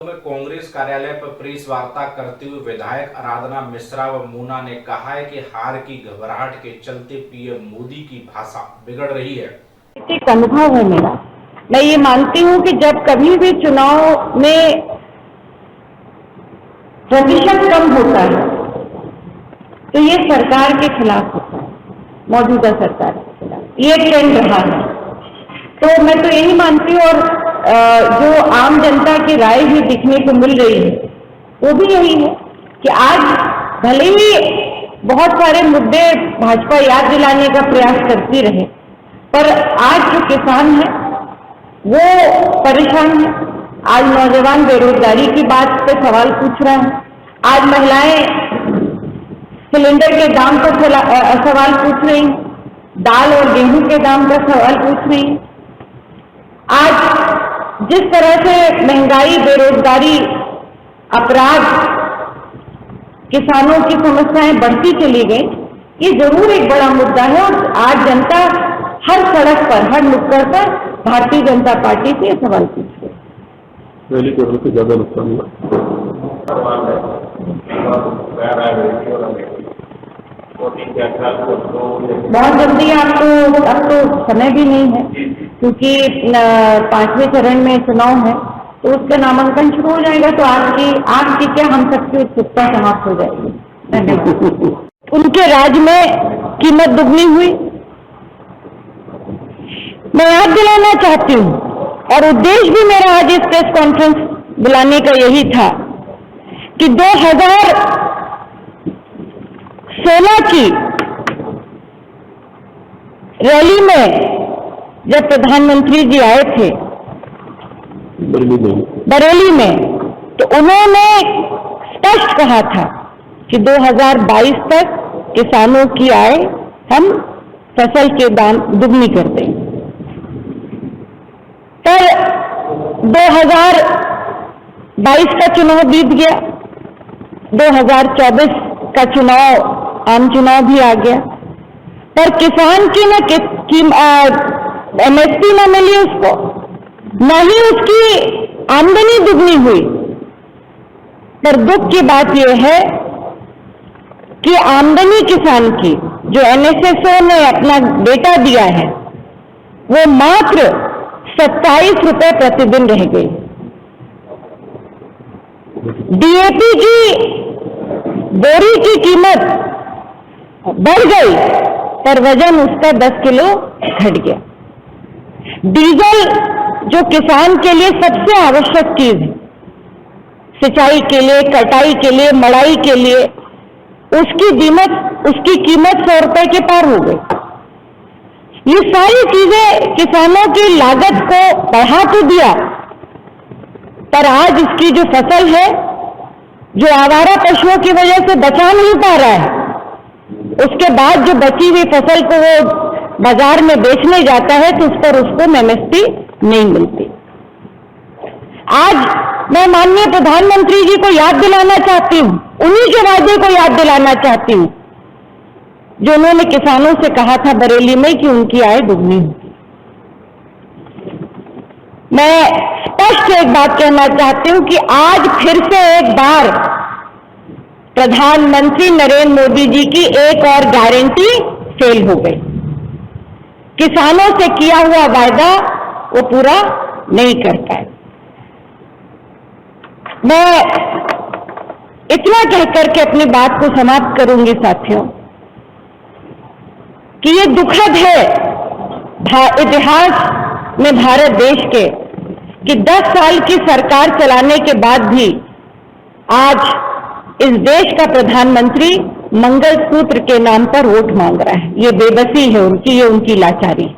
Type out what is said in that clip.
में कांग्रेस कार्यालय पर प्रेस वार्ता करते हुए विधायक आराधना मिश्रा व मूना ने कहा है कि हार की घबराहट के चलते पीएम मोदी की भाषा बिगड़ रही है। एक अनुभव है मेरा, मैं ये मानती हूँ कि जब कभी भी चुनाव में प्रतिशत कम होता है तो ये सरकार के खिलाफ होता है, मौजूदा सरकार के खिलाफ ये ट्रेंड रहा है। तो मैं तो यही मानती हूँ, और जो आम जनता की राय भी दिखने को मिल रही है वो भी यही है कि आज भले ही बहुत सारे मुद्दे भाजपा याद दिलाने का प्रयास करती रहे, पर आज जो किसान है वो परेशान है। आज नौजवान बेरोजगारी की बात पे सवाल पूछ रहा है, आज महिलाएं सिलेंडर के दाम पर सवाल पूछ रही, दाल और गेहूं के दाम पर सवाल पूछ रही। आज जिस तरह से महंगाई, बेरोजगारी, अपराध, किसानों की समस्याएं बढ़ती चली गई, ये जरूर एक बड़ा मुद्दा है। और आज जनता हर सड़क पर, हर नुक्कड़ पर भारतीय जनता पार्टी से सवाल पूछ रही है। पहले करने से ज्यादा नुकसान हुआ। बहुत जल्दी आपको, अब तो समय भी नहीं है क्योंकि 5वें चरण में चुनाव है, तो उसका नामांकन शुरू हो जाएगा। तो आपकी क्या, हम सबकी उत्सुकता समाप्त हो जाएगी। धन्यवाद। उनके राज में कीमत दुगनी हुई। मैं याद दिलाना चाहती हूँ, और उद्देश्य भी मेरा आज इस प्रेस कॉन्फ्रेंस बुलाने का यही था कि 2016 की रैली में जब प्रधानमंत्री जी आए थे बरेली में, तो उन्होंने स्पष्ट कहा था कि 2022 तक किसानों की आय हम फसल के दाम दुगनी कर देंगे। पर 2022 का चुनाव बीत गया, 2024 का चुनाव, आम चुनाव भी आ गया, पर किसान की MSP न मिली उसको, न ही उसकी आमदनी दुगनी हुई। पर दुख की बात यह है कि आमदनी किसान की जो NSSO ने अपना डेटा दिया है वो मात्र 27 रुपए प्रतिदिन रह गई। DAP की बोरी की कीमत बढ़ गई पर वजन उसका 10 किलो घट गया। डीजल जो किसान के लिए सबसे आवश्यक चीज है, सिंचाई के लिए, कटाई के लिए, मड़ाई के लिए, उसकी कीमत 100 रुपए के पार हो गई। ये सारी चीजें किसानों की लागत को बढ़ा तो दिया, पर आज इसकी जो फसल है, जो आवारा पशुओं की वजह से बचा नहीं पा रहा है, उसके बाद जो बची हुई फसल को वो बाजार में बेचने जाता है तो उस पर उसको MSP नहीं मिलती। आज मैं माननीय प्रधानमंत्री जी को याद दिलाना चाहती हूँ, उन्हीं के वादे को याद दिलाना चाहती हूँ जो उन्होंने किसानों से कहा था बरेली में कि उनकी आय दुगनी होगी। मैं स्पष्ट एक बात कहना चाहती हूँ कि आज फिर से एक बार प्रधानमंत्री नरेंद्र मोदी जी की एक और गारंटी फेल हो गई। किसानों से किया हुआ वायदा वो पूरा नहीं कर पाए। मैं इतना कहकर के अपनी बात को समाप्त करूंगी साथियों कि ये दुखद है इतिहास में भारत देश के कि 10 साल की सरकार चलाने के बाद भी आज इस देश का प्रधानमंत्री मंगलसूत्र के नाम पर वोट मांग रहा है। ये बेबसी है उनकी, ये उनकी लाचारी।